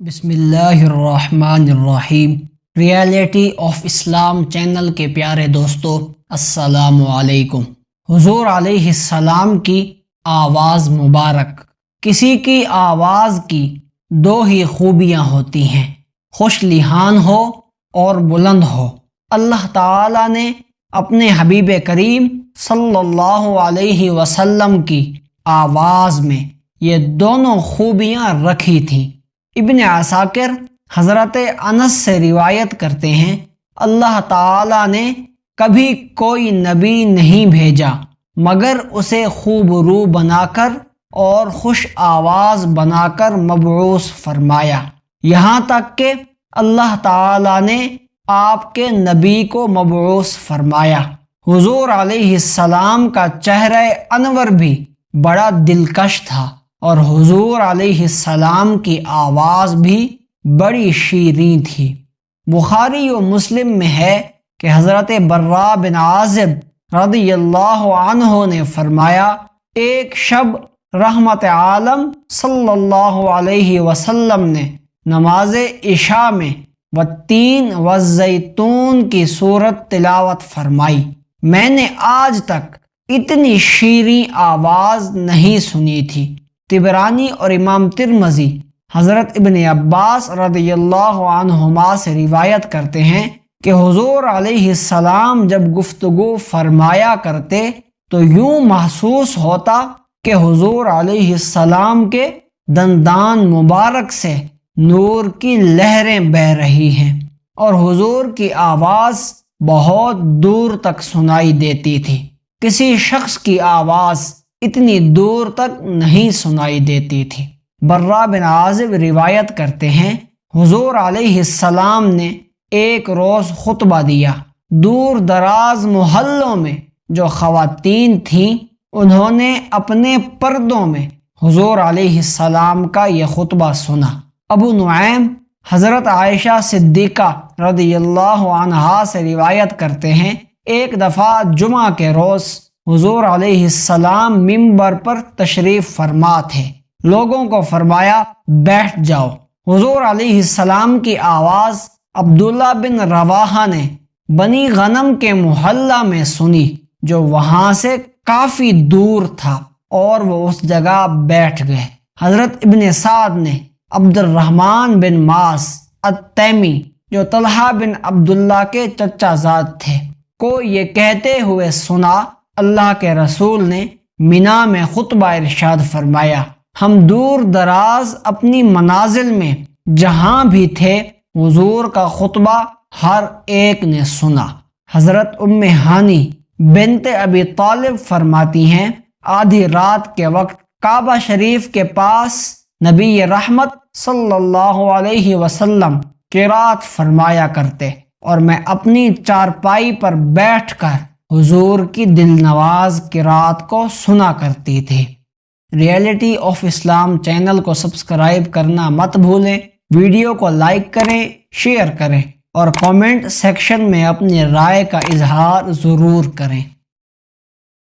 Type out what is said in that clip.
بسم اللہ الرحمن الرحیم۔ ریالٹی آف اسلام چینل کے پیارے دوستو، السلام علیکم۔ حضور علیہ السلام کی آواز مبارک۔ کسی کی آواز کی دو ہی خوبیاں ہوتی ہیں، خوش لحان ہو اور بلند ہو۔ اللہ تعالی نے اپنے حبیب کریم صلی اللہ علیہ وسلم کی آواز میں یہ دونوں خوبیاں رکھی تھیں۔ ابن عساکر حضرت انس سے روایت کرتے ہیں، اللہ تعالی نے کبھی کوئی نبی نہیں بھیجا مگر اسے خوب رو بنا کر اور خوش آواز بنا کر مبعوث فرمایا، یہاں تک کہ اللہ تعالی نے آپ کے نبی کو مبعوث فرمایا۔ حضور علیہ السلام کا چہرہ انور بھی بڑا دلکش تھا اور حضور علیہ السلام کی آواز بھی بڑی شیریں تھی۔ بخاری و مسلم میں ہے کہ حضرت براء بن عازب رضی اللہ عنہ نے فرمایا، ایک شب رحمت عالم صلی اللہ علیہ وسلم نے نماز عشاء میں والتین والزیتون کی سورت تلاوت فرمائی۔ میں نے آج تک اتنی شیریں آواز نہیں سنی تھی۔ طبرانی اور امام ترمذی حضرت ابن عباس رضی اللہ عنہما سے روایت کرتے ہیں کہ حضور علیہ السلام جب گفتگو فرمایا کرتے تو یوں محسوس ہوتا کہ حضور علیہ السلام کے دندان مبارک سے نور کی لہریں بہہ رہی ہیں اور حضور کی آواز بہت دور تک سنائی دیتی تھی۔ کسی شخص کی آواز اتنی دور تک نہیں سنائی دیتی تھی۔ براء بن عازب روایت کرتے ہیں، حضور علیہ السلام نے ایک روز خطبہ دیا۔ دور دراز محلوں میں جو خواتین تھیں انہوں نے اپنے پردوں میں حضور علیہ السلام کا یہ خطبہ سنا۔ ابو نعیم حضرت عائشہ صدیقہ رضی اللہ عنہا سے روایت کرتے ہیں، ایک دفعہ جمعہ کے روز حضور علیہ السلام ممبر پر تشریف فرما تھے۔ لوگوں کو فرمایا، بیٹھ جاؤ۔ حضور علیہ السلام کی آواز عبداللہ بن رواحہ نے بنی غنم کے محلہ میں سنی جو وہاں سے کافی دور تھا اور وہ اس جگہ بیٹھ گئے۔ حضرت ابن سعد نے عبد الرحمن بن ماس التیمی جو طلحہ بن عبداللہ کے چچا زاد تھے کو یہ کہتے ہوئے سنا، اللہ کے رسول نے منا میں خطبہ ارشاد فرمایا، ہم دور دراز اپنی منازل میں جہاں بھی تھے حضور کا خطبہ ہر ایک نے سنا۔ حضرت ام ہانی بنت ابی طالب فرماتی ہیں، آدھی رات کے وقت کعبہ شریف کے پاس نبی رحمت صلی اللہ علیہ وسلم قرات فرمایا کرتے اور میں اپنی چارپائی پر بیٹھ کر حضور کی دل نواز قرات کو سنا کرتی تھی۔ ریالٹی آف اسلام چینل کو سبسکرائب کرنا مت بھولیں، ویڈیو کو لائک کریں، شیئر کریں اور کامنٹ سیکشن میں اپنی رائے کا اظہار ضرور کریں۔